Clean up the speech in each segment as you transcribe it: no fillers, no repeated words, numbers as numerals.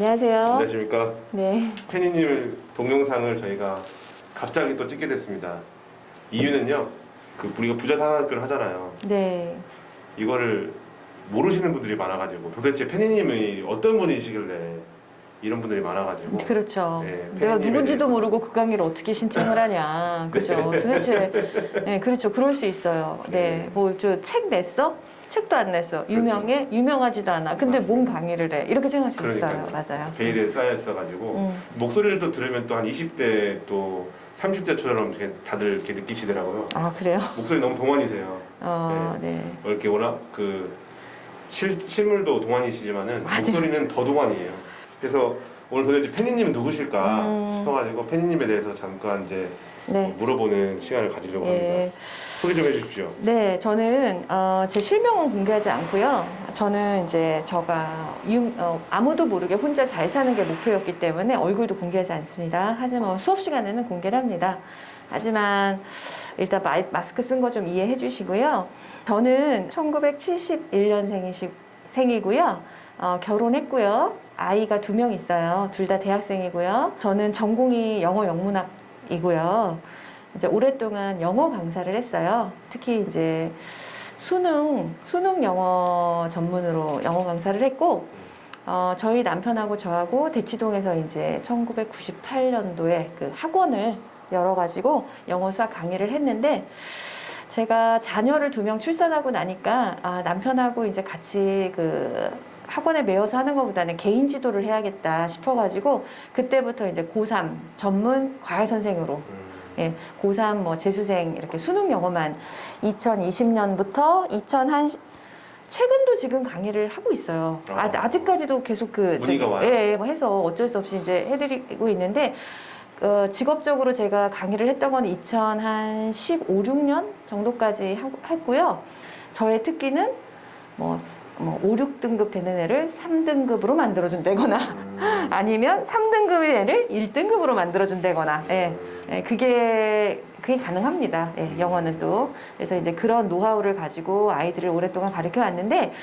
안녕하세요. 안녕하십니까. 네. 페니님 동영상을 저희가 갑자기 또 찍게 됐습니다. 이유는요, 우리가 부자상학교를 하잖아요. 네. 이거를 모르시는 분들이 많아가지고 도대체 페니님이 어떤 분이시길래 이런 분들이 많아가지고. 그렇죠. 네, 내가 누군지도 대해서. 모르고 그 강의를 어떻게 신청을 하냐. 그죠? 도대체. 네, 그렇죠. 그럴 수 있어요. 네. 뭐, 저 책 냈어? 책도 안 냈어. 유명해? 유명하지도 않아. 근데 뭔 강의를 해? 이렇게 생각할 수 있어요. 맞아요. 베일에 쌓여 있어가지고 목소리를 또 들으면 또 한 20대 또 30대처럼 다들 이렇게 느끼시더라고요. 아, 그래요? 목소리 너무 동안이세요. 네. 이렇게 워낙 실물도 동안이시지만은 목소리는 더 동안이에요. 그래서 오늘 도대체 페니님은 누구실까 싶어가지고 페니님에 대해서 잠깐 이제 네. 물어보는 시간을 가지려고 예. 합니다. 소개 좀 해주십시오. 네, 저는 제 실명은 공개하지 않고요. 저는 이제 제가 아무도 모르게 혼자 잘 사는 게 목표였기 때문에 얼굴도 공개하지 않습니다. 하지만 수업 시간에는 공개를 합니다. 하지만 일단 마스크 쓴 거 좀 이해해 주시고요. 저는 1971년생이고요. 결혼했고요. 아이가 2명 있어요. 둘 다 대학생이고요. 저는 전공이 영어 영문학이고요. 이제 오랫동안 영어 강사를 했어요. 특히 이제 수능 영어 전문으로 영어 강사를 했고, 저희 남편하고 저하고 대치동에서 이제 1998년도에 그 학원을 열어가지고 영어 수학 강의를 했는데, 제가 자녀를 2명 출산하고 나니까, 남편하고 이제 같이 학원에 매여서 하는 것보다는 개인 지도를 해야겠다 싶어가지고, 그때부터 이제 고3 전문 과외 선생으로 예, 고3 뭐 재수생 이렇게 수능 영어만 2020년부터 최근도 지금 강의를 하고 있어요. 아직까지도 계속 문의가 와요? 예, 뭐 해서 어쩔 수 없이 이제 해드리고 있는데, 직업적으로 제가 강의를 했던 건 2015, 16년 정도까지 했고요. 저의 특기는 뭐 5, 6등급 되는 애를 3등급으로 만들어준다거나 아니면 3등급의 애를 1등급으로 만들어준다거나 그게 가능합니다. 영어는 또. 그래서 이제 그런 노하우를 가지고 아이들을 오랫동안 가르쳐 왔는데,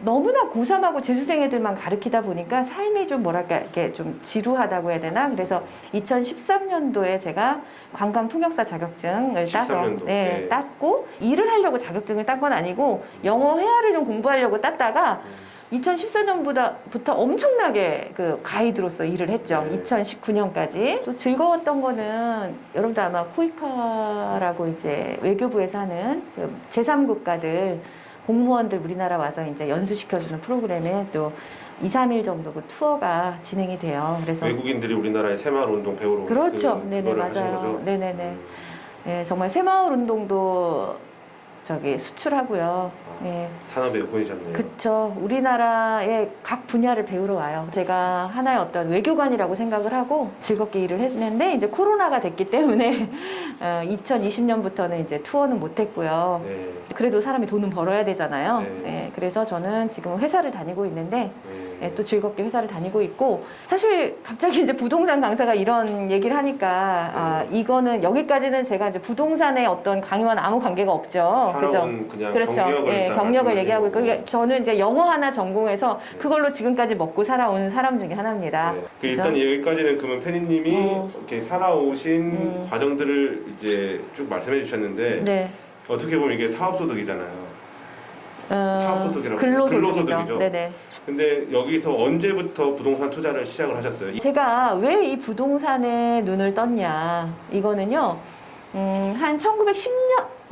너무나 고3하고 재수생 애들만 가르치다 보니까 삶이 좀 뭐랄까 이렇게 좀 지루하다고 해야 되나? 그래서 2013년도에 제가 관광 통역사 자격증을 따서 땄고, 일을 하려고 자격증을 딴 건 아니고 영어 회화를 좀 공부하려고 땄다가 2014년부터 엄청나게 가이드로서 일을 했죠. 2019년까지. 또 즐거웠던 거는 여러분들 아마 코이카라고 이제 외교부에서 하는 제3국가들 공무원들 우리나라 와서 이제 연수시켜주는 프로그램에 또 2, 3일 정도 투어가 진행이 돼요. 그래서 외국인들이 우리나라의 새마을 운동 배우러 그렇죠. 네네, 맞아요. 네네네. 네, 정말 새마을 운동도 수출하고요. 네. 산업의 여건이셨네요. 그쵸. 우리나라의 각 분야를 배우러 와요. 제가 하나의 어떤 외교관이라고 생각을 하고 즐겁게 일을 했는데, 이제 코로나가 됐기 때문에 2020년부터는 이제 투어는 못 했고요. 그래도 사람이 돈은 벌어야 되잖아요. 그래서 저는 지금 회사를 다니고 있는데, 또 즐겁게 회사를 다니고 있고, 사실 갑자기 이제 부동산 강사가 이런 얘기를 하니까 이거는 여기까지는 제가 이제 부동산의 어떤 강의와는 아무 관계가 없죠. 그죠? 그냥 그렇죠. 경력을 얘기하고 있고, 저는 이제 영어 하나 전공해서 그걸로 지금까지 먹고 살아온 사람 중에 하나입니다. 일단 여기까지는 그러면 페니님이 이렇게 살아오신 과정들을 이제 쭉 말씀해 주셨는데, 어떻게 보면 이게 사업소득이잖아요. 사업소득이라고 근로소득이죠. 네네. 근데 여기서 언제부터 부동산 투자를 시작을 하셨어요? 제가 왜 이 부동산에 눈을 떴냐, 이거는요, 한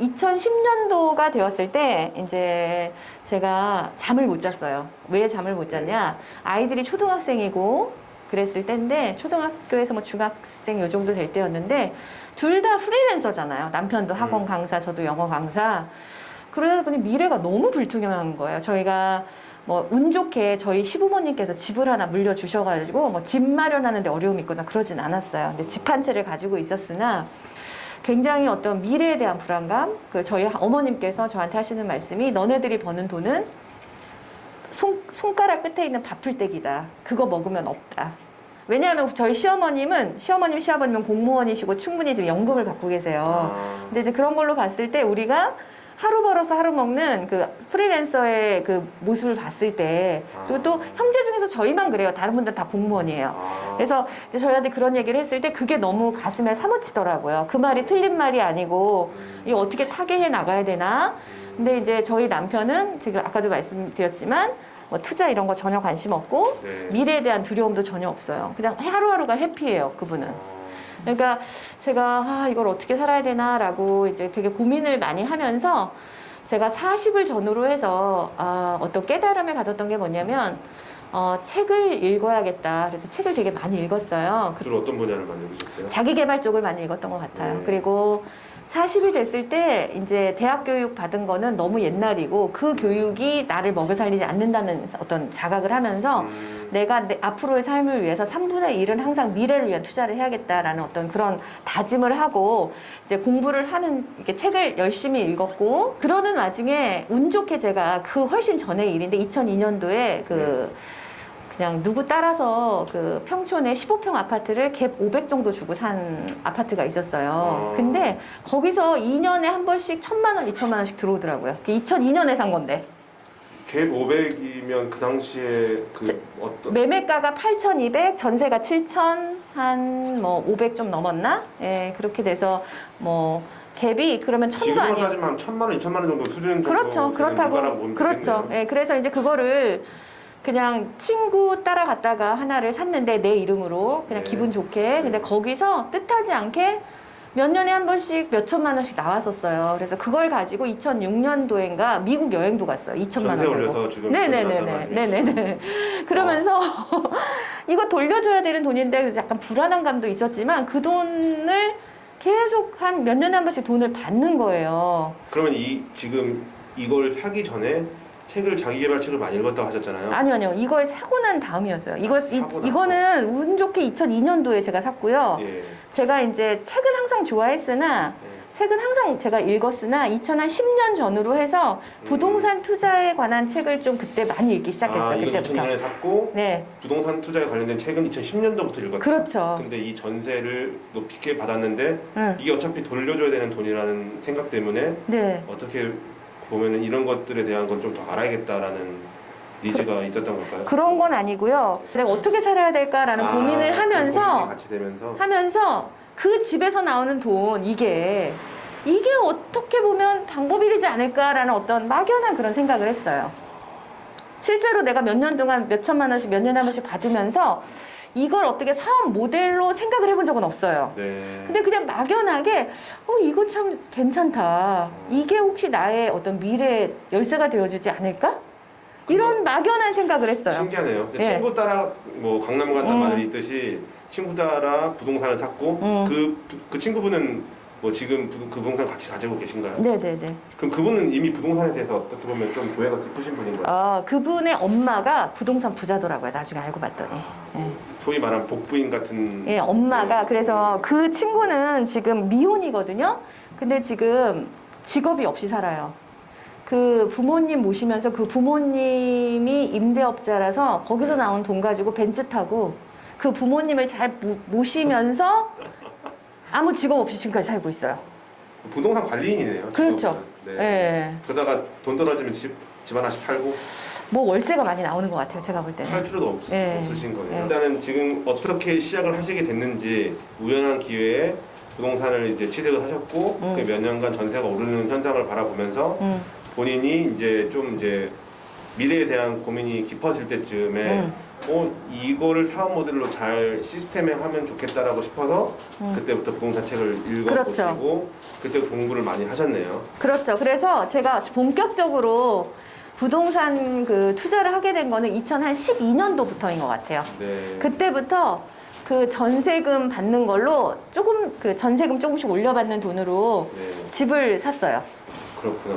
2010년도가 되었을 때 이제 제가 잠을 못 잤어요. 왜 잠을 못 잤냐? 아이들이 초등학생이고 그랬을 때인데, 초등학교에서 뭐 중학생 요 정도 될 때였는데, 둘 다 프리랜서잖아요. 남편도 학원 강사, 저도 영어 강사. 그러다 보니 미래가 너무 불투명한 거예요. 저희가 뭐 운 좋게 저희 시부모님께서 집을 하나 물려주셔가지고 뭐 집 마련하는데 어려움이 있거나 그러진 않았어요. 근데 집 한 채를 가지고 있었으나 굉장히 어떤 미래에 대한 불안감, 저희 어머님께서 저한테 하시는 말씀이, 너네들이 버는 돈은 손가락 끝에 있는 밥풀떼기다. 그거 먹으면 없다. 왜냐하면 저희 시아버님은 공무원이시고 충분히 지금 연금을 받고 계세요. 근데 이제 그런 걸로 봤을 때 우리가 하루 벌어서 하루 먹는 그 프리랜서의 그 모습을 봤을 때, 그리고 또 형제 중에서 저희만 그래요. 다른 분들 다 공무원이에요. 그래서 이제 저희한테 그런 얘기를 했을 때 그게 너무 가슴에 사무치더라고요. 그 말이 틀린 말이 아니고 이거 어떻게 타개해 나가야 되나. 근데 이제 저희 남편은 지금 아까도 말씀드렸지만 뭐 투자 이런 거 전혀 관심 없고 네. 미래에 대한 두려움도 전혀 없어요. 그냥 하루하루가 해피해요, 그분은. 그러니까 제가 이걸 어떻게 살아야 되나라고 이제 되게 고민을 많이 하면서 제가 40을 전후로 해서 어떤 깨달음을 가졌던 게 뭐냐면 책을 읽어야겠다. 그래서 책을 되게 많이 읽었어요. 주로 어떤 분야를 많이 읽으셨어요? 자기계발 쪽을 많이 읽었던 것 같아요. 네. 그리고 40이 됐을 때 이제 대학 교육 받은 거는 너무 옛날이고 그 교육이 나를 먹여 살리지 않는다는 어떤 자각을 하면서 내가 앞으로의 삶을 위해서 3분의 1은 항상 미래를 위한 투자를 해야겠다라는 어떤 그런 다짐을 하고 이제 공부를 하는 이렇게 책을 열심히 읽었고 그러는 와중에 운 좋게 제가 그 훨씬 전의 일인데 2002년도에 그냥 누구 따라서 그 평촌에 15평 아파트를 갭 500 정도 주고 산 아파트가 있었어요. 근데 거기서 2년에 한 번씩 1,000만 원, 2천만 원씩 들어오더라고요. 2002년에 산 건데. 갭 500이면 그 당시에 어떤 매매가가 8,200, 전세가 7,000, 한 뭐 500 좀 넘었나? 예, 그렇게 돼서 뭐 갭이 그러면 1,000도 지금으로 아니에요. 따지면 한 1,000만 원, 2천만 원 정도 수준 정도 그렇죠. 그렇다고. 그렇죠. 예, 그래서 이제 그거를 그냥 친구 따라갔다가 하나를 샀는데 내 이름으로 그냥 네. 기분 좋게. 근데 거기서 뜻하지 않게 몇 년에 한 번씩 몇 천만 원씩 나왔었어요. 그래서 그걸 가지고 2006년도인가 미국 여행도 갔어요. 2천만 원 전세 들고. 올려서 지금 네네네네. 그러면서 이거 돌려줘야 되는 돈인데 약간 불안한 감도 있었지만 그 돈을 계속 한 몇 년에 한 번씩 돈을 받는 거예요. 그러면 지금 이걸 사기 전에 자기계발 책을 많이 읽었다고 하셨잖아요. 아니요. 이걸 사고 난 다음이었어요. 사고 이거는 운 좋게 2002년도에 제가 샀고요. 예. 제가 이제 책은 항상 좋아했으나 책은 항상 제가 읽었으나 2010년 전후로 해서 부동산 투자에 관한 책을 좀 그때 많이 읽기 시작했어요. 이거 그때부터. 2000년에 샀고 네, 부동산 투자에 관련된 책은 2010년도부터 읽었다. 그렇죠. 근데 이 전세를 높게 받았는데 응. 이게 어차피 돌려줘야 되는 돈이라는 생각 때문에 네. 어떻게 보면은 이런 것들에 대한 건 좀 더 알아야겠다라는 니즈가 있었던 걸까요? 그런 건 아니고요. 내가 어떻게 살아야 될까라는 고민을 고민이 하면서 같이 되면서 그 집에서 나오는 돈 이게 어떻게 보면 방법이 되지 않을까라는 어떤 막연한 그런 생각을 했어요. 실제로 내가 몇 년 동안 몇 천만 원씩 몇 년에 한 번씩 받으면서 이걸 어떻게 사업 모델로 생각을 해본 적은 없어요. 네. 근데 그냥 막연하게 이거 참 괜찮다. 이게 혹시 나의 어떤 미래 열쇠가 되어주지 않을까? 이런 막연한 생각을 했어요. 신기하네요. 예. 친구 따라 뭐 강남 간다 말이 있듯이 친구 따라 부동산을 샀고 그 친구분은 뭐 지금 그 부동산 같이 가지고 계신가요? 네네네. 그럼 그분은 이미 부동산에 대해서 어떻게 보면 좀 조예가 깊으신 분인 거예요? 그분의 엄마가 부동산 부자더라고요. 나중에 알고 봤더니. 예. 소위 말하는 복부인 같은. 예, 엄마가 그래서 그 친구는 지금 미혼이거든요. 근데 지금 직업이 없이 살아요. 그 부모님 모시면서 그 부모님이 임대업자라서 거기서 나온 돈 가지고 벤츠 타고 그 부모님을 잘 모시면서 아무 직업 없이 지금까지 살고 있어요. 부동산 관리인이네요. 그렇죠. 네. 예. 그러다가 돈 떨어지면 집 하나씩 팔고 뭐 월세가 많이 나오는 것 같아요. 제가 볼 때는. 팔 필요도 예. 없으신 거예요. 예. 일단은 지금 어떻게 시작을 하시게 됐는지 우연한 기회에 부동산을 이제 취득을 하셨고 그 몇 년간 전세가 오르는 현상을 바라보면서 본인이 이제 미래에 대한 고민이 깊어질 때쯤에 이거를 사업 모델로 잘 시스템에 하면 좋겠다라고 싶어서 그때부터 부동산 책을 읽어보시고 그렇죠. 그때 공부를 많이 하셨네요. 그렇죠. 그래서 제가 본격적으로 부동산 그 투자를 하게 된 거는 2012년도부터인 것 같아요. 네. 그때부터 그 전세금 받는 걸로 그 전세금 조금씩 올려받는 돈으로 네. 집을 샀어요. 그렇구나.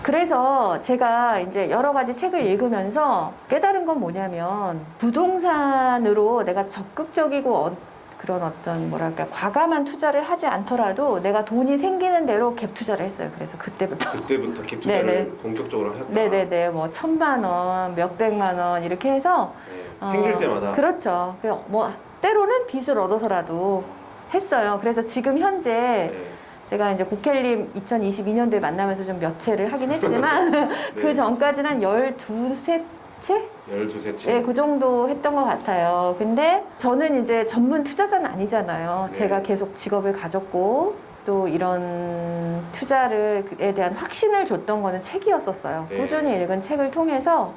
그래서 제가 이제 여러 가지 책을 읽으면서 깨달은 건 뭐냐면 부동산으로 내가 적극적이고 그런 어떤 뭐랄까 과감한 투자를 하지 않더라도 내가 돈이 생기는 대로 갭 투자를 했어요. 그래서 그때부터 갭 투자를 네네. 본격적으로 하셨다. 네네네 뭐 1,000만 원, 몇백만 원 이렇게 해서 네. 생길 때마다. 그렇죠. 뭐 때로는 빚을 얻어서라도 했어요. 그래서 지금 현재 네. 제가 이제 고켈님 2022년도에 만나면서 좀 몇 채를 하긴 했지만 그 전까지는 한 12세 채? 12세 네, 그 정도 했던 것 같아요. 근데 저는 이제 전문 투자자는 아니잖아요. 네. 제가 계속 직업을 가졌고 또 이런 투자를에 대한 확신을 줬던 거는 책이었었어요. 네. 꾸준히 읽은 책을 통해서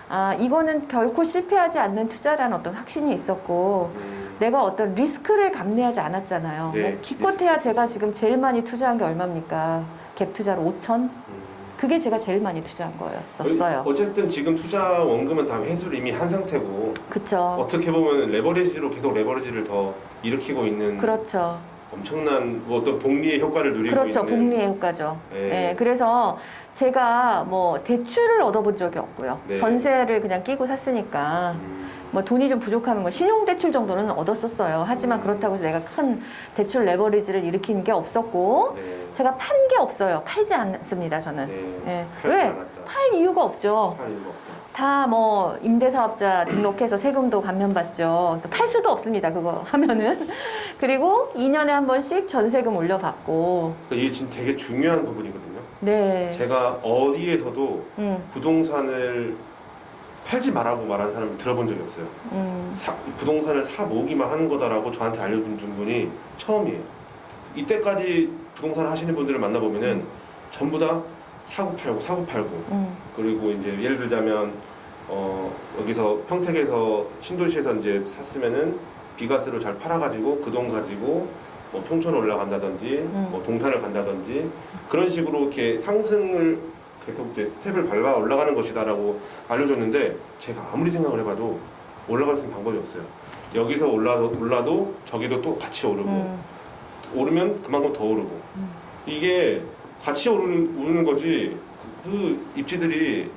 아, 이거는 결코 실패하지 않는 투자라는 어떤 확신이 있었고 내가 어떤 리스크를 감내하지 않았잖아요. 네, 뭐 기껏해야 제가 지금 제일 많이 투자한 게 얼마입니까? 갭 투자로 5천? 그게 제가 제일 많이 투자한 거였었어요. 어쨌든 지금 투자 원금은 다 회수를 이미 한 상태고 그쵸. 어떻게 보면 레버리지로 계속 레버리지를 더 일으키고 있는 그렇죠. 엄청난 뭐 어떤 복리의 효과를 누리고 그렇죠. 있는 복리의 효과죠. 네. 네, 그래서 제가 뭐 대출을 얻어본 적이 없고요. 네. 전세를 그냥 끼고 샀으니까 뭐 돈이 좀 부족하면 뭐 신용대출 정도는 얻었었어요. 하지만 그렇다고 해서 내가 큰 대출 레버리지를 일으킨 게 없었고 네. 제가 판 게 없어요. 팔지 않습니다. 저는. 네. 예. 팔지 왜? 않았다. 팔 이유가 없죠. 팔 이유가 없다. 다 뭐 임대사업자 등록해서 세금도 감면받죠. 또 팔 수도 없습니다. 그거 하면은. 그리고 2년에 한 번씩 전세금 올려받고. 그러니까 이게 진짜 되게 중요한 부분이거든요. 네. 제가 어디에서도 음, 부동산을 팔지 말라고 말하는 사람을 들어본 적이 없어요. 부동산을 사 모으기만 하는 거다라고 저한테 알려준 분이 처음이에요. 이때까지 부동산을 하시는 분들을 만나보면은 전부 다 사고 팔고 그리고 이제 예를 들자면 여기서 평택에서 신도시에서 이제 샀으면은 비과세로 잘 팔아가지고 그 돈 가지고 뭐 통천 올라간다든지 뭐 동탄을 간다든지 그런 식으로 이렇게 상승을 계속 이제 스텝을 밟아 올라가는 것이다라고 알려줬는데 제가 아무리 생각을 해봐도 올라갈 수 있는 방법이 없어요. 여기서 올라도 저기도 또 같이 오르고 오르면 그만큼 더 오르고 이게 같이 오르는 거지 그 입지들이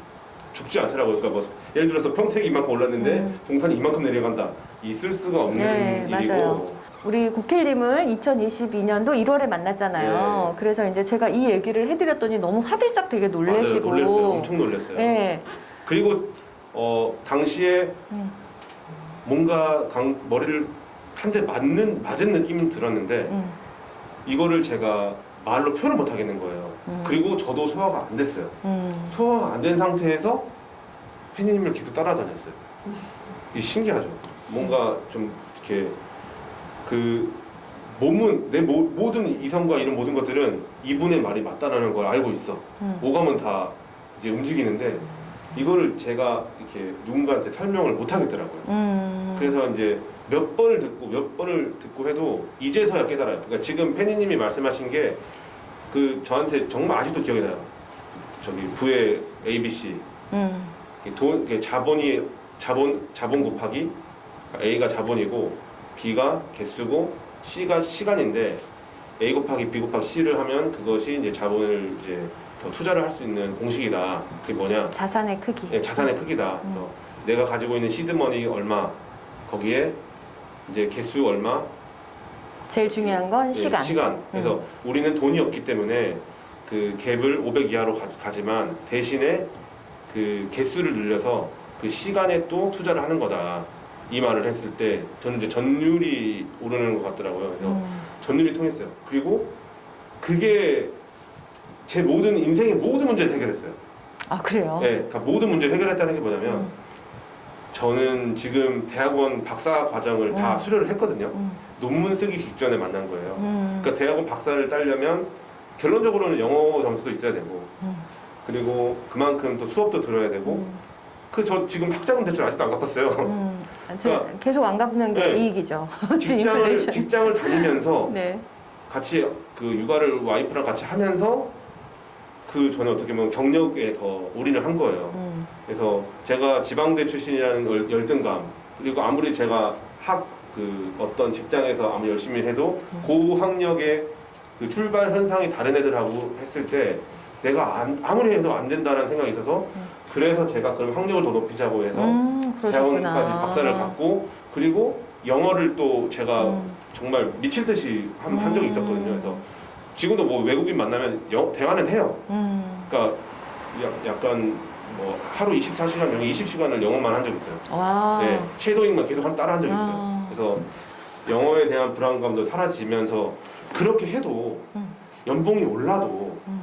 죽지 않더라고요. 그러니까 뭐 예를 들어서 평택이 이만큼 올랐는데 동탄이 이만큼 내려간다. 있을 수가 없는 네, 일이고 맞아요. 우리 고켈님을 2022년도 1월에 만났잖아요. 네. 그래서 이제 제가 이 얘기를 해드렸더니 너무 화들짝 되게 놀래시고. 맞아요. 놀랐어요. 엄청 놀랐어요. 네. 그리고 당시에 뭔가 머리를 한 대 맞은 느낌이 들었는데 이거를 제가 말로 표현을 못 하겠는 거예요. 그리고 저도 소화가 안 됐어요. 소화가 안 된 상태에서 팬님을 계속 따라다녔어요. 이게 신기하죠. 뭔가 좀 이렇게 그 몸은 내 모든 이성과 이런 모든 것들은 이분의 말이 맞다라는 걸 알고 있어. 오감은 다 이제 움직이는데 이거를 제가 이렇게 누군가한테 설명을 못 하겠더라고요. 그래서 이제 몇 번을 듣고 해도 이제서야 깨달아요. 그러니까 지금 팬니님이 말씀하신 게 그 저한테 정말 아직도 기억이 나요. 저기 부의 ABC 자본 곱하기 A가 자본이고 B가 개수고 C가 시간인데 A 곱하기 B 곱하기 C를 하면 그것이 이제 자본을 이제 더 투자를 할 수 있는 공식이다. 그게 뭐냐? 자산의 크기. 네, 자산의 크기다. 그래서 내가 가지고 있는 시드머니 얼마, 거기에 이제 개수 얼마. 제일 중요한 건 시간. 시간. 그래서 우리는 돈이 없기 때문에 그 갭을 500 이하로 가지만 대신에 그 개수를 늘려서 그 시간에 또 투자를 하는 거다. 이 말을 했을 때 저는 이제 전율이 오르는 것 같더라고요. 그래서 전율이 통했어요. 그리고 그게 제 모든 인생의 모든 문제를 해결했어요. 아, 그래요? 네, 그러니까 모든 문제를 해결했다는 게 뭐냐면 저는 지금 대학원 박사 과정을 다 수료를 했거든요. 논문 쓰기 직전에 만난 거예요. 그러니까 대학원 박사를 따려면 결론적으로는 영어 점수도 있어야 되고 그리고 그만큼 또 수업도 들어야 되고 저 지금 학자금 대출 아직도 안 갚았어요. 그러니까 계속 안 갚는 게 네. 이익이죠. 직장을 다니면서 네. 같이 그 육아를 와이프랑 같이 하면서 그 전에 어떻게 보면 경력에 더 올인을 한 거예요. 그래서 제가 지방대 출신이라는 열등감 그리고 아무리 제가 어떤 직장에서 아무리 열심히 해도 고학력의 그 출발 현상이 다른 애들하고 했을 때 내가 아무리 해도 안 된다는 생각이 있어서 그래서 제가 그럼 학력을 더 높이자고 해서 대학원까지 박사를 갖고 그리고 영어를 또 제가 정말 미칠 듯이 한 적이 있었거든요. 그래서 지금도 뭐 외국인 만나면 대화는 해요. 그러니까 약간 뭐 하루 24시간 중에 20시간을 영어만 한 적이 있어요. 와. 네, 쉐도잉만 계속 따라 한 적이 있어요. 그래서 영어에 대한 불안감도 사라지면서 그렇게 해도 연봉이 올라도 음.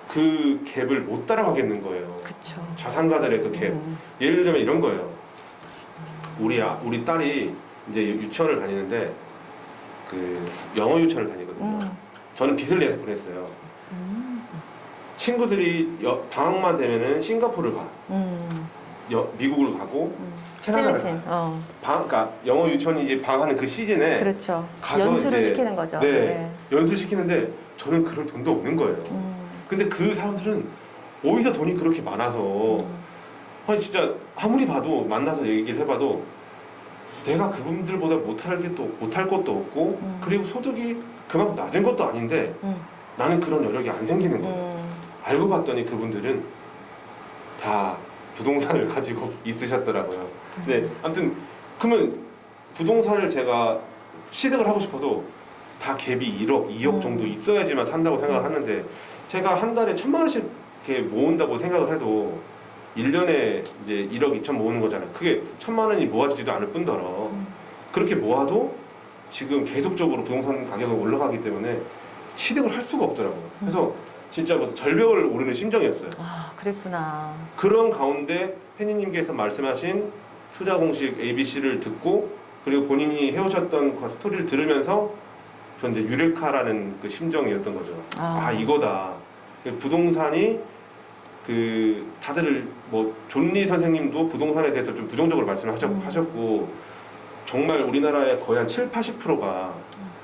그 갭을 못 따라가겠는 거예요. 그쵸. 자산가들의 그 갭. 예를 들면 이런 거예요. 우리 딸이 이제 유치원을 다니는데 그 영어 유치원을 다니거든요. 저는 빚을 내서 보냈어요. 친구들이 방학만 되면은 싱가포르를 가, 미국을 가고 캐나다를 필리핀. 가. 그러니까 영어 유치원이 이제 방학하는 그 시즌에 그렇죠. 가서 연수를 이제 시키는 거죠. 네, 연수 시키는데 저는 그럴 돈도 없는 거예요. 근데 그 사람들은 어디서 돈이 그렇게 많아서 아니 진짜 아무리 봐도 만나서 얘기를 해봐도 내가 그분들보다 못할 것도 없고 그리고 소득이 그만큼 낮은 것도 아닌데 나는 그런 여력이 안 생기는 거예요. 알고 봤더니 그분들은 다 부동산을 가지고 있으셨더라고요. 네, 아무튼 그러면 부동산을 제가 취득을 하고 싶어도 다 갭이 1억, 2억 정도 있어야지만 산다고 생각을 하는데 제가 한 달에 1,000만 원씩 이렇게 모은다고 생각을 해도 1년에 이제 1억 2천 모으는 거잖아요. 그게 1,000만 원이 모아지지도 않을 뿐더러 그렇게 모아도 지금 계속적으로 부동산 가격이 올라가기 때문에 취득을 할 수가 없더라고요. 그래서 진짜 무슨 절벽을 오르는 심정이었어요. 아, 그랬구나. 그런 가운데 팬니님께서 말씀하신 투자 공식 ABC를 듣고 그리고 본인이 해오셨던 그 스토리를 들으면서 전 이제 유레카라는 그 심정이었던 거죠. 아 이거다. 부동산이 그 다들 뭐 존리 선생님도 부동산에 대해서 좀 부정적으로 말씀하셨고 정말 우리나라의 거의 한 7, 80%가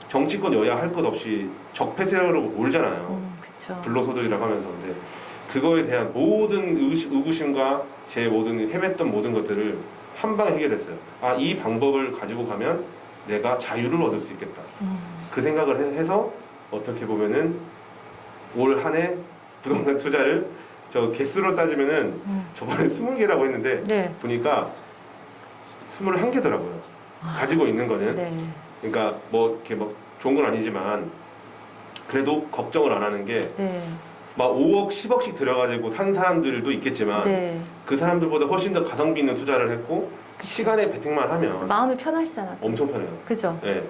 정치권 여야 할 것 없이 적폐 세력으로 몰잖아요. 그쵸. 불로소득이라고 하면서. 근데 그거에 대한 모든 의구심과 제 모든 헤맸던 모든 것들을 한 방에 해결했어요. 아, 이 방법을 가지고 가면 내가 자유를 얻을 수 있겠다. 그 생각을 해서 어떻게 보면은 올 한 해 부동산 투자를 저 개수로 따지면은 저번에 20개라고 했는데 네. 보니까 21개더라고요. 가지고 있는 거는. 네. 그러니까 뭐 이렇게 뭐 좋은 건 아니지만 그래도 걱정을 안 하는 게 네. 막 5억, 10억씩 들어가지고 산 사람들도 있겠지만 네. 그 사람들보다 훨씬 더 가성비 있는 투자를 했고 시간에 베팅만 하면 마음이 편하시잖아. 또. 엄청 편해요. 그죠? 네,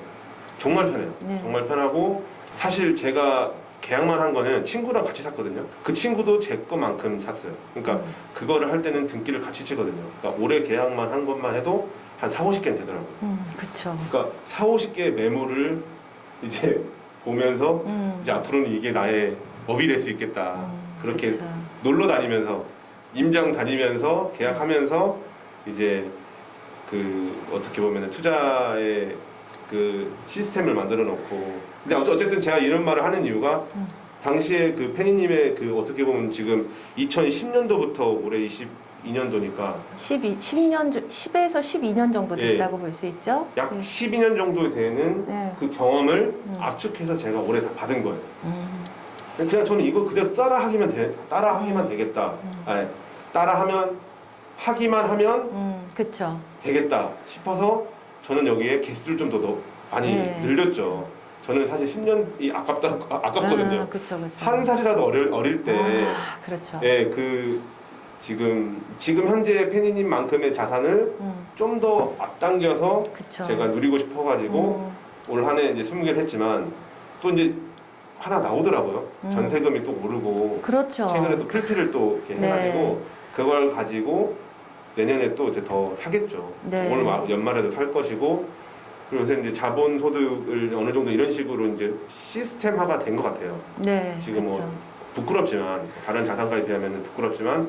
정말 편해요. 네. 정말 편하고 사실 제가 계약만 한 거는 친구랑 같이 샀거든요. 그 친구도 제 것만큼 샀어요. 그러니까 그거를 할 때는 등기를 같이 치거든요. 그러니까 올해 계약만 한 것만 해도 한 4, 50개는 되더라고요. 그쵸. 그러니까 4, 50개의 매물을 이제 보면서 이제 앞으로는 이게 나의 업이 될 수 있겠다. 그렇게 그쵸. 놀러 다니면서 임장 다니면서 계약하면서 이제 그 어떻게 보면 투자의 그 시스템을 만들어 놓고 근데 어쨌든 제가 이런 말을 하는 이유가 당시에 그 페니님의 그 어떻게 보면 지금 2010년도부터 올해 22년도니까 10에서 12년 정도 됐다고 볼 수 있죠? 약 12년 정도 되는 네. 그 경험을 압축해서 제가 올해 다 받은 거예요. 그냥 저는 이거 그대로 따라하기만 되겠다. 아니, 하기만 하면 그쵸. 되겠다 싶어서 저는 여기에 개수를 좀 더 많이 네, 늘렸죠. 저는 사실 10년이 아깝거든요. 그쵸. 한 살이라도 어릴 때, 그렇죠. 예, 그 지금 현재 페니님만큼의 자산을 좀 더 앞당겨서 그쵸. 제가 누리고 싶어가지고 올 한 해 이제 20개를 했지만 또 이제 하나 나오더라고요. 전세금이 또 오르고 그렇죠. 최근에 또 필피를 또 이렇게 네. 해가지고 그걸 가지고 내년에 또 이제 더 사겠죠. 네. 오늘 연말에도 살 것이고 그리고 요새 이제 자본소득을 어느 정도 이런 식으로 이제 시스템화가 된 것 같아요. 네. 지금 그쵸. 뭐 부끄럽지만 다른 자산가에 비하면 부끄럽지만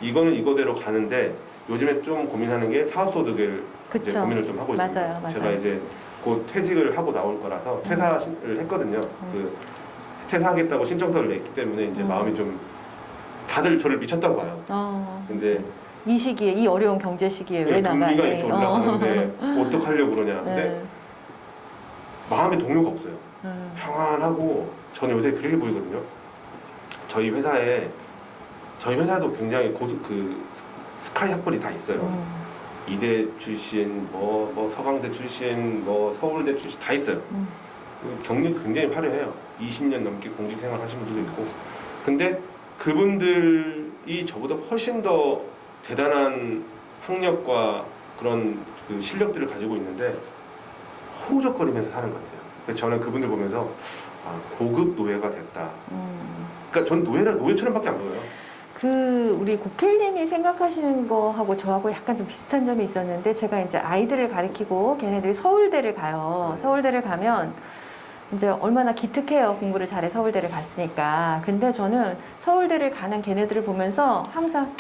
이거는 이거대로 가는데 요즘에 좀 고민하는 게 사업소득을 이제 그쵸. 고민을 좀 하고 있습니다. 맞아요. 제가 이제 곧 퇴직을 하고 나올 거라서 퇴사를 했거든요. 그 퇴사하겠다고 신청서를 냈기 때문에 이제 마음이 좀 다들 저를 미쳤다고 봐요. 근데 이 시기에 이 어려운 경제 시기에 왜 나가니? 금리가 이렇게 올라가는데 어떡하려고 그러냐. 근데 네. 마음에 동료가 없어요. 평안하고 저는 요새 그렇게 보이거든요. 저희 회사도 굉장히 그 스카이 학벌이 다 있어요. 이대 출신, 뭐 서강대 출신, 뭐 서울대 출신 다 있어요. 경력이 굉장히 화려해요. 20년 넘게 공직 생활 하신 분들도 있고. 근데 그분들이 저보다 훨씬 더 대단한 학력과 그런 그 실력들을 가지고 있는데 허우적거리면서 사는 것 같아요. 그래서 저는 그분들 보면서 고급 노예가 됐다. 그러니까 전 노예처럼밖에 안 보여요. 그 우리 고켈님이 생각하시는 거하고 저하고 약간 좀 비슷한 점이 있었는데, 제가 이제 아이들을 가르치고 걔네들이 서울대를 가요. 서울대를 가면 이제 얼마나 기특해요. 공부를 잘해 서울대를 갔으니까. 근데 저는 서울대를 가는 걔네들을 보면서 항상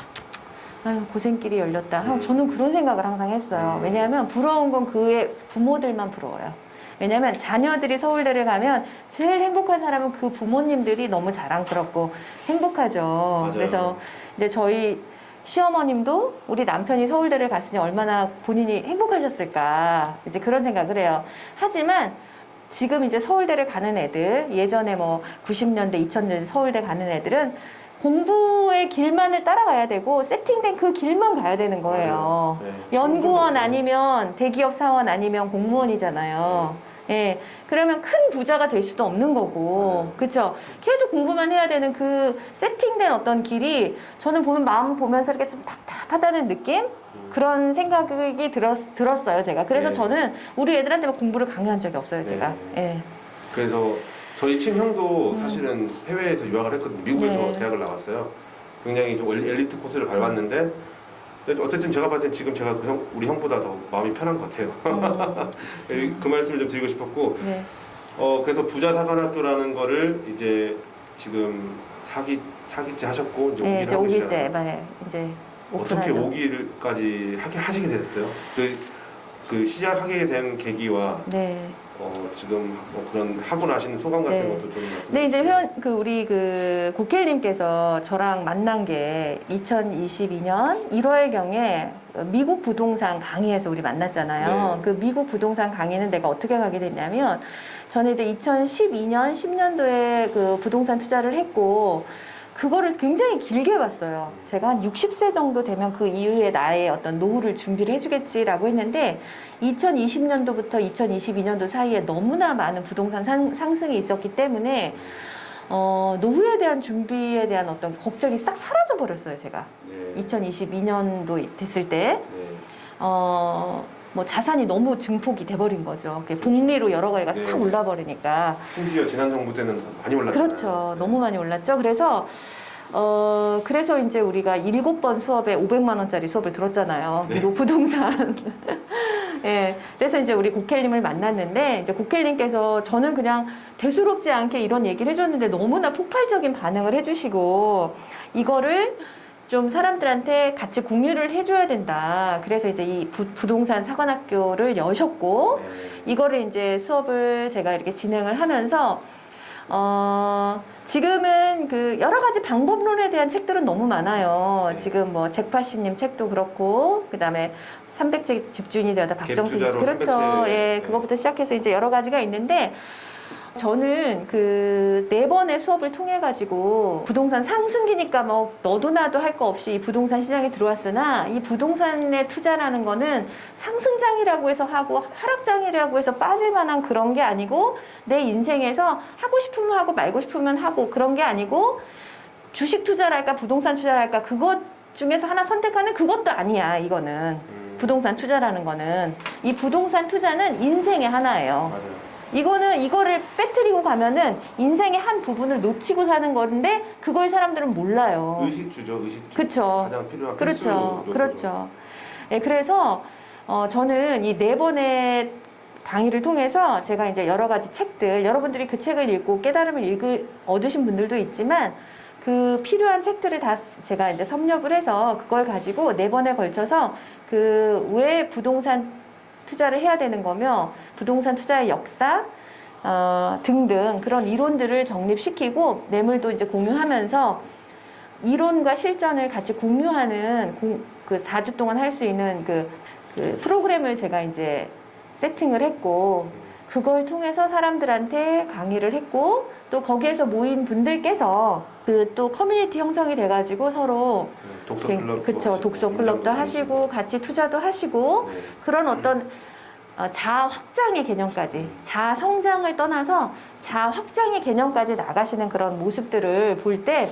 아유 고생길이 열렸다. 저는 그런 생각을 항상 했어요. 왜냐하면 부러운 건 그의 부모들만 부러워요. 왜냐하면 자녀들이 서울대를 가면 제일 행복한 사람은 그 부모님들이 너무 자랑스럽고 행복하죠. 맞아요. 그래서 이제 저희 시어머님도 우리 남편이 서울대를 갔으니 얼마나 본인이 행복하셨을까, 이제 그런 생각을 해요. 하지만 지금 이제 서울대를 가는 애들, 예전에 뭐 90년대, 2000년대 서울대 가는 애들은 공부의 길만을 따라가야 되고 세팅된 그 길만 가야 되는 거예요. 네. 연구원 아니면 대기업 사원 아니면 공무원이잖아요. 예, 그러면 큰 부자가 될 수도 없는 거고, 그렇죠? 계속 공부만 해야 되는 그 세팅된 어떤 길이 저는 보면 마음 보면서 이렇게 좀 답답하다는 느낌? 그런 생각이 들었어요, 제가. 그래서 네. 저는 우리 애들한테 막 공부를 강요한 적이 없어요, 제가. 예. 그래서 저희 친형도 사실은 해외에서 유학을 했거든요. 미국에서 네. 대학을 나왔어요. 굉장히 좀 엘리트 코스를 밟았는데 어쨌든 제가 봤을 땐 지금 제가 우리 형보다 더 마음이 편한 것 같아요. 그 말씀을 좀 드리고 싶었고, 네. 그래서 부자 사관학교라는 거를 이제 지금 4기째 하셨고 이제 네, 5기를 이제 하고 5기째, 계시잖아요. 네, 이제 어떻게 오픈하죠. 5기까지 하시게 되셨어요? 그 시작하게 된 계기와 네. 지금 뭐 그런 하고 나신 소감 같은 네. 것도 좀 말씀해 네, 이제 주세요. 우리 고켈님께서 저랑 만난 게 2022년 1월경에 미국 부동산 강의에서 우리 만났잖아요. 네. 그 미국 부동산 강의는 내가 어떻게 가게 됐냐면, 저는 이제 2012년, 10년도에 그 부동산 투자를 했고, 그거를 굉장히 길게 봤어요. 제가 한 60세 정도 되면 그 이후에 나의 어떤 노후를 준비를 해주겠지라고 했는데, 2020년도부터 2022년도 사이에 너무나 많은 부동산 상승이 있었기 때문에 노후에 대한 준비에 대한 어떤 걱정이 싹 사라져 버렸어요, 제가. 네. 2022년도 됐을 때. 네. 뭐 자산이 너무 증폭이 돼버린 거죠. 복리로 여러 가지가 싹 네. 올라버리니까. 심지어 지난 정부 때는 많이 올랐잖아요. 그렇죠. 너무 많이 올랐죠. 그래서 이제 우리가 7번 수업에 500만 원짜리 수업을 들었잖아요. 네. 미국 부동산. 예. 그래서 이제 우리 고켈님을 만났는데, 이제 고켈님께서 저는 그냥 대수롭지 않게 이런 얘기를 해줬는데 너무나 폭발적인 반응을 해주시고, 이거를 좀 사람들한테 같이 공유를 해줘야 된다. 그래서 이제 이 부동산 사관학교를 여셨고, 네. 이거를 이제 수업을 제가 이렇게 진행을 하면서, 지금은 그 여러 가지 방법론에 대한 책들은 너무 많아요. 네. 지금 뭐 잭파시님 책도 그렇고, 그 다음에 300제 집주인이 되었다 박정수 씨. 갭투자로 그렇죠. 300제. 예, 네. 그거부터 시작해서 이제 여러 가지가 있는데, 저는 그 4번의 수업을 통해 가지고 부동산 상승기니까 뭐 너도 나도 할 거 없이 이 부동산 시장에 들어왔으나, 이 부동산에 투자라는 거는 상승장이라고 해서 하고 하락장이라고 해서 빠질 만한 그런 게 아니고, 내 인생에서 하고 싶으면 하고 말고 싶으면 하고, 그런 게 아니고 주식 투자를 할까 부동산 투자를 할까 그것 중에서 하나 선택하는 그것도 아니야. 이거는 부동산 투자라는 거는, 이 부동산 투자는 인생의 하나예요. 맞아요. 이거를 빼뜨리고 가면은 인생의 한 부분을 놓치고 사는 건데, 그걸 사람들은 몰라요. 의식주죠, 의식주. 그쵸. 가장 필요한 그렇죠. 필수 요소죠. 그렇죠. 예, 그래서 저는 이 4번의 강의를 통해서 제가 이제 여러 가지 책들, 여러분들이 그 책을 읽고 깨달음을 얻으신 분들도 있지만, 그 필요한 책들을 다 제가 이제 섭렵을 해서 그걸 가지고 4번에 걸쳐서 그 왜 부동산 투자를 해야 되는 거며, 부동산 투자의 역사 등등 그런 이론들을 정립시키고, 매물도 이제 공유하면서 이론과 실전을 같이 공유하는 그 4주 동안 할 수 있는 그 프로그램을 제가 이제 세팅을 했고, 그걸 통해서 사람들한테 강의를 했고, 또 거기에서 모인 분들께서 그 또 커뮤니티 형성이 돼가지고 서로 독서클럽, 그쵸, 독서클럽도 하시고 같이 투자도 하시고, 네. 그런 어떤 자아 확장의 개념까지, 자아 성장을 떠나서 자아 확장의 개념까지 나가시는 그런 모습들을 볼 때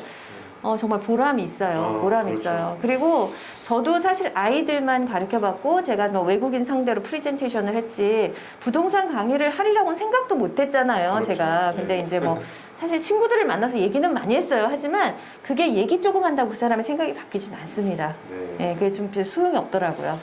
정말 보람이 있어요. 보람이 그렇죠. 있어요. 그리고 저도 사실 아이들만 가르쳐봤고 제가 뭐 외국인 상대로 프레젠테이션을 했지 부동산 강의를 하리라고는 생각도 못했잖아요. 그렇죠. 제가. 근데 네. 이제 뭐 사실 친구들을 만나서 얘기는 많이 했어요. 하지만 그게 얘기 조금 한다고 그 사람의 생각이 바뀌진 않습니다. 네. 예, 그게 좀 소용이 없더라고요.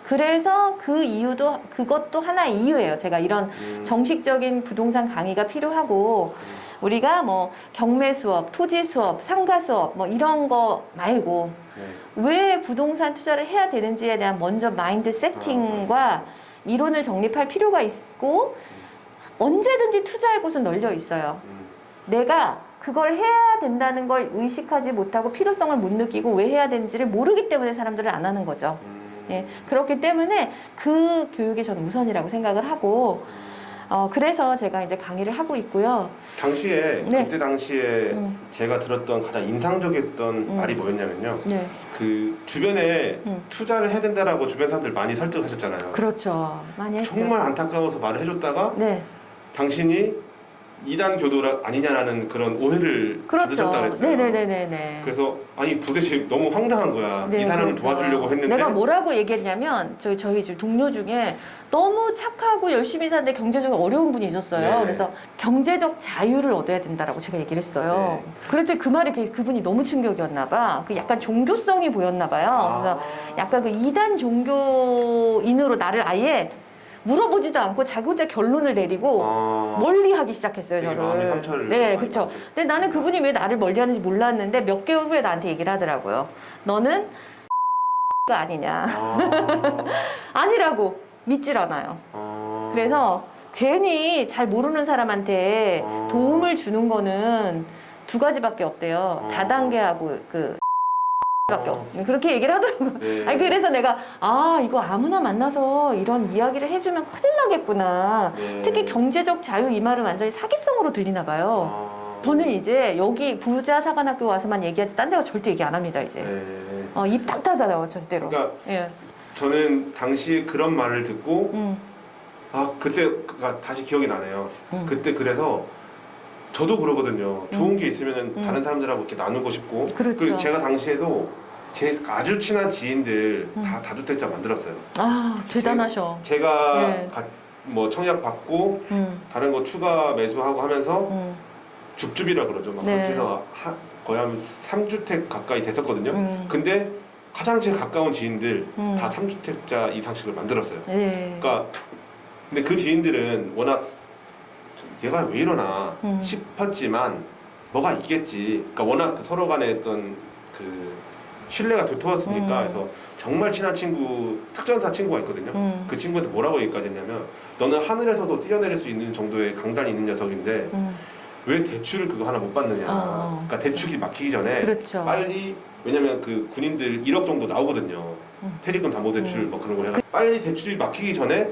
그래서 그 이유도 그것도 하나의 이유예요. 제가 이런 정식적인 부동산 강의가 필요하고 우리가 뭐 경매 수업, 토지 수업, 상가 수업 뭐 이런 거 말고 네. 왜 부동산 투자를 해야 되는지에 대한 먼저 마인드 세팅과 이론을 정립할 필요가 있고 언제든지 투자할 곳은 널려 있어요. 내가 그걸 해야 된다는 걸 의식하지 못하고 필요성을 못 느끼고 왜 해야 되는지를 모르기 때문에 사람들은 안 하는 거죠. 예, 그렇기 때문에 그 교육이 저는 우선이라고 생각을 하고 그래서 제가 이제 강의를 하고 있고요. 당시에 네. 그때 당시에 제가 들었던 가장 인상적이었던 말이 뭐였냐면요. 네, 그 주변에 음. 투자를 해야 된다라고 주변 사람들 많이 설득하셨잖아요. 그렇죠. 많이 했죠. 정말 안타까워서 말을 해줬다가 네, 당신이 이단 교도 아니냐라는 그런 오해를 받으셨다 그렇죠. 그랬어요. 네네네네네. 그래서 아니 도대체 너무 황당한 거야. 네, 이 사람을 그렇죠. 도와주려고 했는데 내가 뭐라고 얘기했냐면 저희 지금 동료 중에 너무 착하고 열심히 사는데 경제적으로 어려운 분이 있었어요. 네. 그래서 경제적 자유를 얻어야 된다라고 제가 얘기를 했어요. 네. 그랬더니 그 말이 그분이 너무 충격이었나 봐. 그 약간 종교성이 보였나 봐요. 그래서 약간 그 이단 종교인으로 나를 아예 물어보지도 않고 자기 혼자 결론을 내리고 멀리하기 시작했어요, 되게 저를. 마음의 상처를 네, 많이 그렇죠. 받으셨- 근데 나는 그분이 왜 나를 멀리하는지 몰랐는데 몇 개월 후에 나한테 얘기를 하더라고요. 너는 가 아니냐. 아니라고 믿질 않아요. 그래서 괜히 잘 모르는 사람한테 도움을 주는 거는 두 가지밖에 없대요. 다단계하고 그 밖에 없. 그렇게 얘기를 하더라고요. 네. 아니 그래서 내가 이거 아무나 만나서 이런 이야기를 해주면 큰일 나겠구나. 네. 특히 경제적 자유 이 말은 완전히 사기성으로 들리나 봐요. 저는 이제 여기 부자 사관학교 와서만 얘기하지 딴 데가 절대 얘기 안 합니다 이제. 네. 입 딱 닫아요 절대로. 그러니까 예. 저는 당시 그런 말을 듣고 음, 그때가 다시 기억이 나네요. 그때 그래서 저도 그러거든요. 좋은 게 있으면 다른 사람들하고 이렇게 나누고 싶고. 그렇죠. 그리고 제가 당시에도 제 아주 친한 지인들 다 다주택자 만들었어요. 대단하셔. 제가 예. 뭐 청약 받고 다른 거 추가 매수하고 하면서 줍줍이라 그러죠. 막 네. 그렇게 해서 거의 한 3주택 가까이 됐었거든요. 음. 근데 가장 제 가까운 지인들 음. 다 3주택자 이상씩을 만들었어요. 예. 그러니까 근데 그 지인들은 워낙 얘가 왜 이러나 싶었지만 뭐가 있겠지. 그러니까 워낙 서로 간에 어떤 그 신뢰가 두터웠으니까 그래서 정말 친한 친구 특전사 친구가 있거든요. 그 친구한테 뭐라고 얘기까지 했냐면 너는 하늘에서도 뛰어내릴 수 있는 정도의 강단이 있는 녀석인데 왜 대출을 그거 하나 못 받느냐. 그러니까 대출이 막히기 전에 그렇죠. 빨리 왜냐면 그 군인들 1억 정도 나오거든요. 퇴직금 담보대출 뭐 그런 거 해서 빨리 대출이 막히기 전에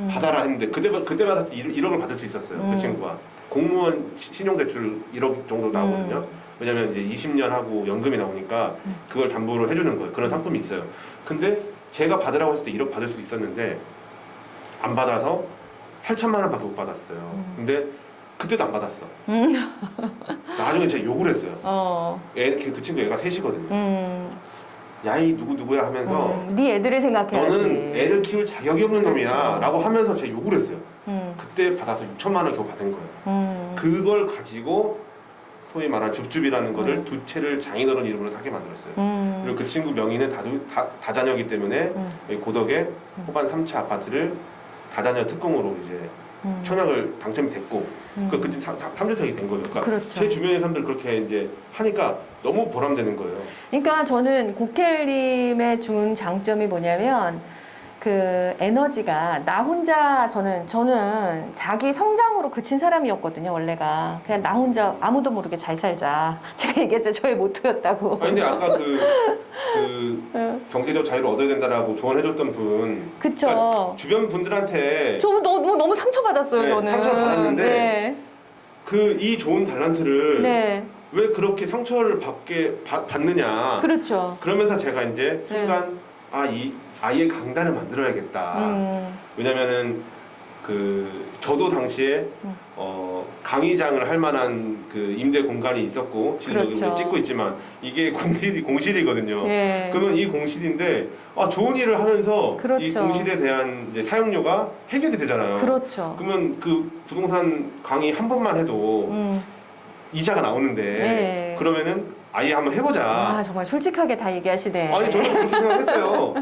받아라 했는데 그때 받았을 때 1억을 받을 수 있었어요. 그 친구가 공무원 신용대출 1억 정도 나오거든요. 왜냐면 이제 20년 하고 연금이 나오니까 그걸 담보로 해주는 거예요. 그런 상품이 있어요. 근데 제가 받으라고 했을 때 1억 받을 수 있었는데 안 받아서 8천만 원밖에 못 받았어요. 근데 그때도 안 받았어. 나중에 제가 욕을 했어요. 그 친구 애가 셋이거든요. 야이 누구야 하면서 네 애들을 생각해야지. 너는 애를 키울 자격이 없는 그렇죠. 놈이야 라고 하면서 제가 욕을 했어요. 그때 받아서 6천만 원 겨우 받은 거예요. 그걸 가지고 소위 말한 줍줍이라는 거를 두 채를 장인어른 이름으로 사게 만들었어요. 그리고 그 친구 명의는 다자녀이기 때문에 여기 고덕에 호반 3차 아파트를 다자녀 특공으로 이제 청약을 당첨이 됐고 그 3주택이 된 거예요. 그러니까 그렇죠. 제 주변의 사람들 그렇게 이제 하니까 너무 보람되는 거예요. 그러니까 저는 고켈님의 준 장점이 뭐냐면 그 에너지가 나 혼자 저는 자기 성장으로 그친 사람이었거든요 원래가 그냥 나 혼자 아무도 모르게 잘 살자 제가 얘기했죠 저의 모토였다고. 아니 근데 아까 경제적 자유를 얻어야 된다라고 조언해줬던 분, 그쵸. 그러니까 주변 분들한테 저 너무 상처받았어요 네, 저는. 상처를 받았는데 네. 이 좋은 달란트를 네. 왜 그렇게 상처를 받느냐. 그렇죠. 그러면서 제가 이제 순간 이 아이의 강단을 만들어야겠다. 왜냐면은 저도 당시에 강의장을 할 만한 그 임대 공간이 있었고 지금 여기 그렇죠. 우리 찍고 있지만 이게 공실이거든요. 예. 그러면 이 공실인데 좋은 일을 하면서 이 그렇죠. 공실에 대한 이제 사용료가 해결이 되잖아요. 그렇죠. 그러면 그 부동산 강의 한 번만 해도 이자가 나오는데 예. 그러면은 아예 한번 해보자. 아, 정말 솔직하게 다 얘기하시네. 아니 저는 그렇게 생각했어요.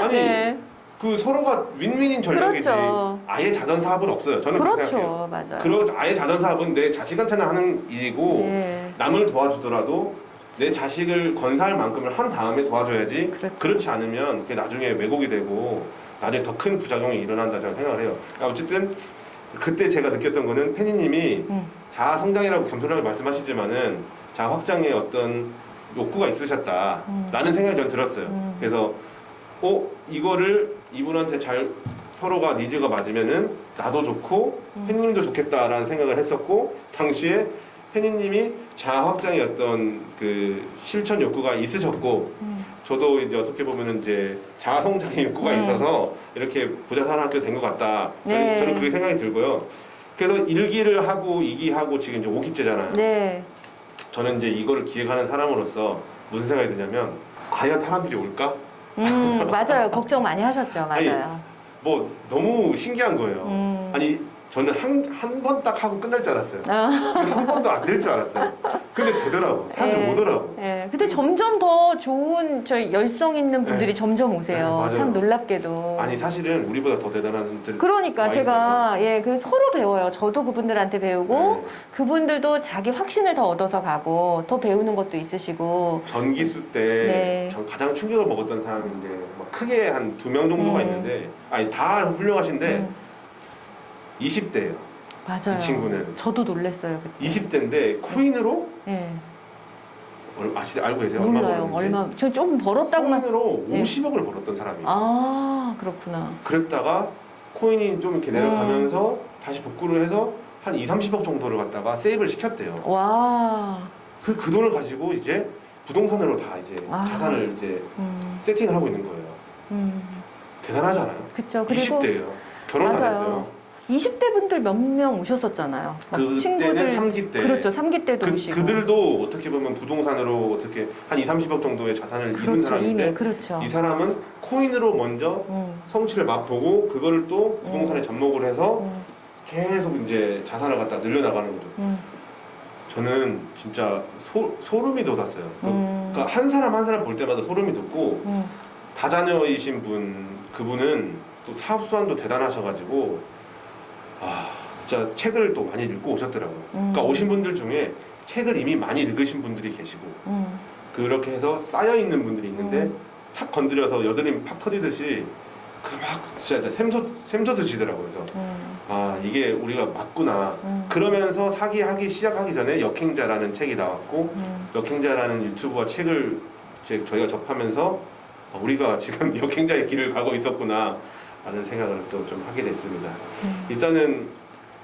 아니 네. 그 서로가 윈윈인 전략이지. 그렇죠. 아예 자전 사업은 없어요. 저는 그렇게 생각해요. 그렇죠. 맞아요. 그리고 아예 자전 사업은 내 자식한테는 하는 일이고 예. 남을 도와주더라도 내 자식을 건사할 만큼을 한 다음에 도와줘야지. 그렇죠. 그렇지 않으면 그게 나중에 왜곡이 되고 나중에 더 큰 부작용이 일어난다 저는 생각을 해요. 어쨌든 그때 제가 느꼈던 거는 페니님이 자아 성장이라고 겸손하게 말씀하시지만은 자아 확장에 어떤 욕구가 있으셨다라는 생각이 저는 들었어요. 그래서 이거를 이분한테 잘 서로가 니즈가 맞으면은 나도 좋고 팬님도 좋겠다라는 생각을 했었고 당시에 팬님이 자아 확장의 어떤 그 실천 욕구가 있으셨고 저도 이제 어떻게 보면은 이제 자아 성장의 욕구가 있어서 이렇게 부자산학교 된 것 같다. 네. 저는 그렇게 생각이 들고요. 그래서 1기를 하고 2기 하고 지금 이제 5기째잖아요. 네. 저는 이제 이거를 기획하는 사람으로서 무슨 생각이 드냐면 과연 사람들이 올까? 맞아요. 걱정 많이 하셨죠. 맞아요. 뭐 너무 신기한 거예요. 아니 저는 한 번 딱 하고 끝날 줄 알았어요. 한 번도 안 될 줄 알았어요. 근데 되더라고. 사람들 예. 오더라고. 예. 근데 점점 더 좋은 열성 있는 분들이 네. 점점 네, 오세요. 맞아요. 참 놀랍게도. 아니 사실은 우리보다 더 대단한 분들 그러니까 와 제가 그래서 서로 배워요. 저도 그분들한테 배우고 네. 그분들도 자기 확신을 더 얻어서 가고 더 배우는 것도 있으시고. 전기수 때 네. 전 가장 충격을 먹었던 사람인데 막 크게 한 2명 정도가 있는데 아니 다 훌륭하신데 20대예요. 맞아요. 이 친구는 저도 놀랐어요. 그때. 20대인데 코인으로 예. 알고 계세요? 얼마 몰라요. 벌었는지? 얼마 저 좀 벌었다고만. 코인으로 네. 50억을 벌었던 사람이에요. 아, 그렇구나. 그랬다가 코인이 좀 이렇게 내려가면서 다시 복구를 해서 한 2, 30억 정도를 갖다가 세이브를 시켰대요. 와. 그 돈을 가지고 이제 부동산으로 다 이제 아. 자산을 이제 음. 세팅을 하고 있는 거예요. 대단하잖아요. 그쵸. 그리고 20대예요. 결혼 안 맞아요. 했어요. 20대 분들 몇 명 오셨었잖아요. 막 그때는 친구들 3기 때. 그렇죠. 3기 때도 오시고. 그들도 어떻게 보면 부동산으로 어떻게 한 2, 30억 정도의 자산을 잃은 그렇죠. 사람인데 이미 그렇죠. 이 사람은 코인으로 먼저 성취를 맛보고 그거를 또 부동산에 접목을 해서 계속 이제 자산을 갖다 늘려나가는 거죠. 저는 진짜 소름이 돋았어요. 그러니까 한 사람 한 사람 볼 때마다 소름이 돋고 다자녀이신 그분은 또 사업 수완도 대단하셔가지고 진짜 책을 또 많이 읽고 오셨더라고요. 그러니까 오신 분들 중에 책을 이미 많이 읽으신 분들이 계시고 그렇게 해서 쌓여 있는 분들이 있는데 탁 건드려서 여드름 팍 터지듯이 그 막 진짜 샘솟을 지더라고요. 그래서 이게 우리가 맞구나. 그러면서 사기하기 시작하기 전에 역행자라는 책이 나왔고 역행자라는 유튜브와 책을 저희가 접하면서 우리가 지금 역행자의 길을 가고 있었구나 라는 생각을 또 좀 하게 됐습니다. 일단은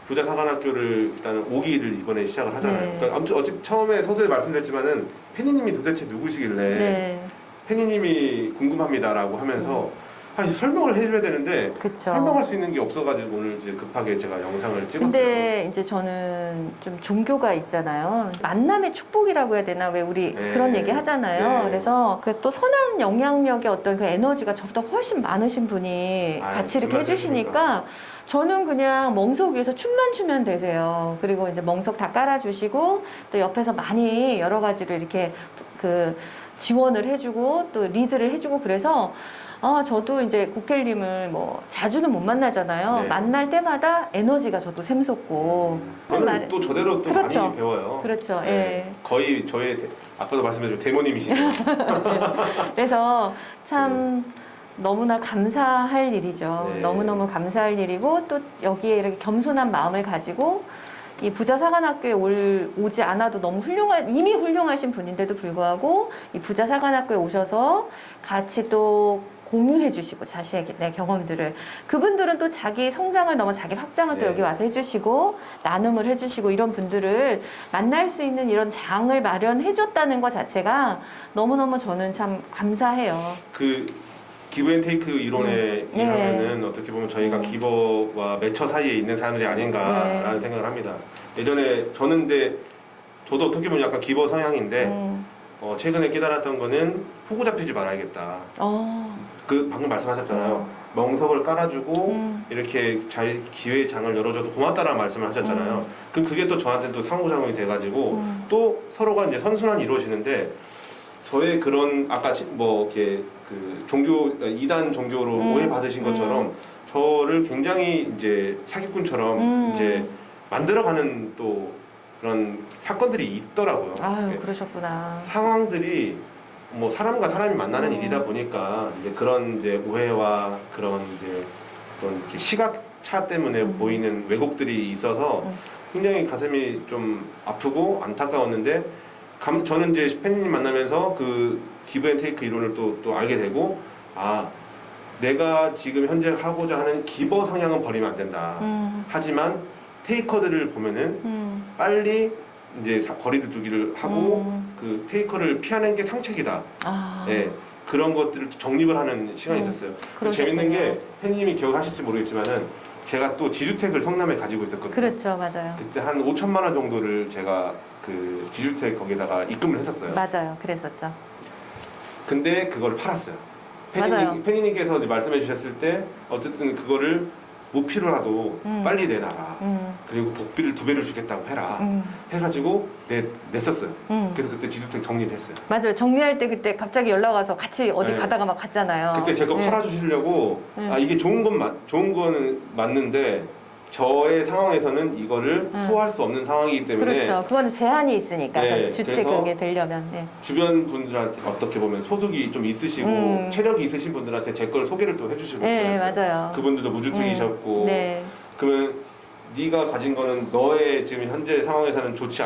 부자사관학교를 일단은 5기를 이번에 시작을 하잖아요. 네. 그러니까 아무튼 처음에 서두에 말씀드렸지만은 페니님이 도대체 누구시길래 네. 페니님이 궁금합니다라고 하면서 사실 설명을 해줘야 되는데 그쵸. 설명할 수 있는 게 없어가지고 오늘 이제 급하게 제가 영상을 찍었어요. 근데 이제 저는 좀 종교가 있잖아요. 만남의 축복이라고 해야 되나? 왜 우리 네. 그런 얘기 하잖아요. 네. 그래서 그 또 선한 영향력의 어떤 그 에너지가 저보다 훨씬 많으신 분이 아유, 같이 이렇게 정말 해주시니까 저는 그냥 멍석 위에서 춤만 추면 되세요. 그리고 이제 멍석 다 깔아주시고 또 옆에서 많이 여러 가지로 이렇게 그 지원을 해주고 또 리드를 해주고 그래서 저도 이제 고켈님을 뭐 자주는 못 만나잖아요. 네. 만날 때마다 에너지가 저도 샘솟고. 저는 또 저대로 또 그렇죠. 많이 배워요. 그렇죠. 네. 예. 거의 저의 아까도 말씀해준 데모님이시죠. 그래서 참 너무나 감사할 일이죠. 네. 너무너무 감사할 일이고 또 여기에 이렇게 겸손한 마음을 가지고 이 부자사관학교에 오지 않아도 너무 이미 훌륭하신 분인데도 불구하고 이 부자사관학교에 오셔서 같이 또 공유해 주시고 자신의 경험들을 그분들은 또 자기 성장을 넘어 자기 확장을 또 네. 여기 와서 해주시고 나눔을 해주시고 이런 분들을 만날 수 있는 이런 장을 마련해 줬다는 것 자체가 너무너무 저는 참 감사해요. 그 기브앤테이크 이론에 네. 의하면은 어떻게 보면 저희가 기버와 매처 사이에 있는 사람들이 아닌가라는 생각을 합니다. 예전에 저는 근데 저도 어떻게 보면 약간 기버 성향인데 최근에 깨달았던 거는 호구 잡히지 말아야겠다. 그 방금 말씀하셨잖아요. 멍석을 깔아주고 이렇게 잘 기회의 장을 열어줘서 고맙다라는 말씀을 하셨잖아요. 그럼 그게 또 저한테 또 상호작용이 돼가지고 또 서로가 이제 선순환이 이루어지는데 저의 그런 아까 뭐 이렇게 그 종교 이단 종교로 오해받으신 것처럼 저를 굉장히 이제 사기꾼처럼 이제 만들어가는 또 그런 sa건들이 있더라고요. 아유, 그러셨구나. 상황들이 뭐 사람과 사람이 만나는 일이다 보니까 이제 그런 이제 오해와 그런 이제 그런 이렇게 시각차 때문에 보이는 왜곡들이 있어서 굉장히 가슴이 좀 아프고 안타까웠는데 저는 이제 팬님 만나면서 그 기브앤테이크 이론을 또 알게 되고 아 내가 지금 현재 하고자 하는 기버 성향은 버리면 안 된다. 하지만 테이커들을 보면은 빨리 이제 거리를 두기를 하고 그 테이커를 피하는 게 상책이다. 예, 그런 것들을 정립을 하는 시간이 있었어요. 재밌는 게 팬님이 기억하실지 모르겠지만은 제가 또 지주택을 성남에 가지고 있었거든요. 그렇죠, 맞아요. 그때 한 5천만 원 정도를 제가 그 지주택 거기다가 입금을 했었어요. 맞아요, 그랬었죠. 근데 그걸 팔았어요. 맞아요. 팬님께서 말씀해 주셨을 때 어쨌든 그거를 무피로라도 빨리 내놔라. 그리고 복비를 2배를 주겠다고 해라. 해가지고 냈었어요. 그래서 그때 지주택 정리를 했어요. 맞아요. 정리할 때 그때 갑자기 연락 와서 같이 어디 네. 가다가 막 갔잖아요. 그때 제 거 팔아주시려고 아 이게 좋은 거는 맞는데 저의 상황에서는 이거를 소화할 수 없는 상황이기 때문에 그렇죠. 그거는 제한이 있으니까 네, 주택 그래서 그게 되려면. 네. 주변 분들한테 어떻게 보면 소득이 좀 있으시고 체력이 있으신 분들한테 제 걸 소개를 또 해주시고 네, 그랬어요. 맞아요. 그분들도 무주택이셨고 네. 그러면 네가 가진 거는 너의 지금 현재 상황에서는 좋지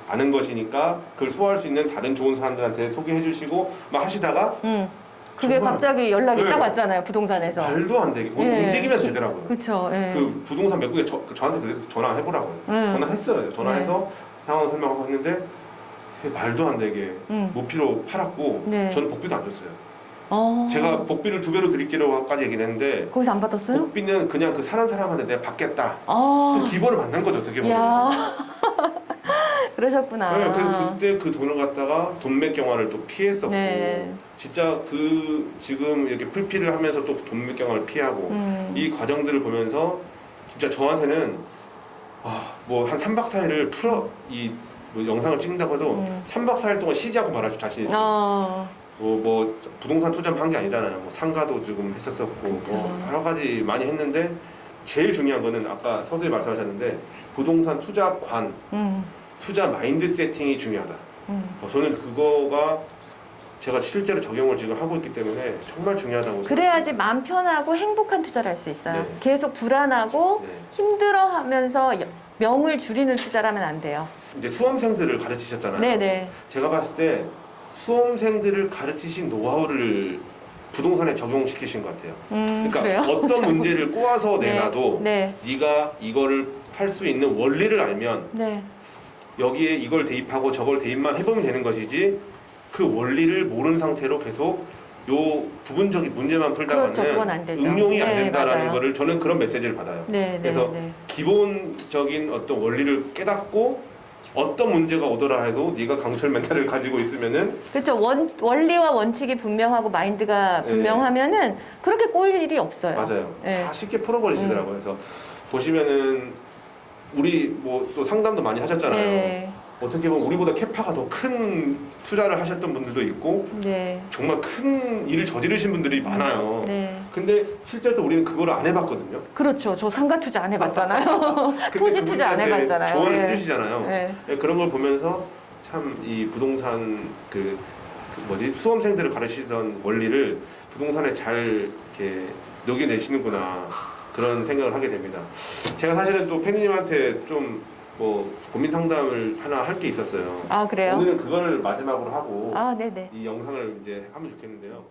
않은 것이니까 그걸 소화할 수 있는 다른 좋은 사람들한테 소개해 주시고 막 하시다가 그게 정말, 갑자기 연락이 네. 딱 왔잖아요, 부동산에서. 말도 안 되게 움직이면 되더라고요. 그렇죠. 예. 그 부동산 매국에 저한테 그래서 전화해보라고요. 전화했어요. 전화해서 상황 설명하고 했는데 말도 안 되게 무피로 팔았고 네. 저는 복비도 안 줬어요. 제가 복비를 2배로 드릴게요까지 얘기를 했는데 거기서 안 받았어요? 복비는 그냥 그 사는 사람한테 내가 받겠다. 그 기본을 만든 거죠, 어떻게 보면. 야 그러셨구나. 네, 그래서 그때 그 돈을 갖다가 돈맥 경화를 또 피했었고 네. 진짜 그 지금 이렇게 풀피를 하면서 또 돈맥 경화를 피하고 이 과정들을 보면서 진짜 저한테는 뭐 한 3박 4일을 뭐 영상을 찍는다고 해도 3박 4일 동안 쉬지 않고 말할 수 자신 있어요. 뭐 부동산 투자만 한 게 아니잖아요. 뭐 상가도 지금 했었었고 뭐 여러 가지 많이 했는데 제일 중요한 거는 아까 서두에 말씀하셨는데 부동산 투자관, 투자 마인드 세팅이 중요하다. 저는 그거가 제가 실제로 적용을 지금 하고 있기 때문에 정말 중요하다고 그래야지 마음 편하고 행복한 투자를 할 수 있어요. 네. 계속 불안하고 네. 힘들어하면서 명을 줄이는 투자를 하면 안 돼요. 이제 수험생들을 가르치셨잖아요. 네네. 제가 봤을 때 수험생들을 가르치신 노하우를 부동산에 적용시키신 것 같아요. 그러니까 그래요? 어떤 문제를 꼬아서 내놔도 네. 네가 이거를 할 수 있는 원리를 알면 네. 여기에 이걸 대입하고 저걸 대입만 해보면 되는 것이지 그 원리를 모르는 상태로 계속 요 부분적인 문제만 풀다가는 그렇죠. 그건 안 되죠. 응용이 안 네, 된다라는 맞아요. 거를 저는 그런 메시지를 받아요. 네. 그래서 네. 기본적인 어떤 원리를 깨닫고 어떤 문제가 오더라 해도 네가 강철 멘탈을 가지고 있으면은 그렇죠. 원리와 원칙이 분명하고 마인드가 네. 분명하면은 그렇게 꼬일 일이 없어요. 맞아요. 네. 다 쉽게 풀어버리시더라고요. 그래서 보시면은 우리 뭐 또 상담도 많이 하셨잖아요. 네. 어떻게 보면 우리보다 캐파가 더 큰 투자를 하셨던 분들도 있고 네. 정말 큰 일을 저지르신 분들이 많아요. 네. 근데 실제로 또 우리는 그걸 안 해봤거든요. 그렇죠. 저 상가 투자 안 해봤잖아요. 근데 토지 투자 안 그분들한테 해봤잖아요. 조언을 네. 해주시잖아요. 네. 네, 그런 걸 보면서 참 이 부동산 수험생들을 가르치던 원리를 부동산에 잘 이렇게 녹여내시는구나 그런 생각을 하게 됩니다. 제가 사실은 또 팬님한테 좀 뭐 고민 상담을 하나 할 게 있었어요. 아 그래요? 오늘은 그걸 마지막으로 하고 아 네네. 이 영상을 이제 하면 좋겠는데요.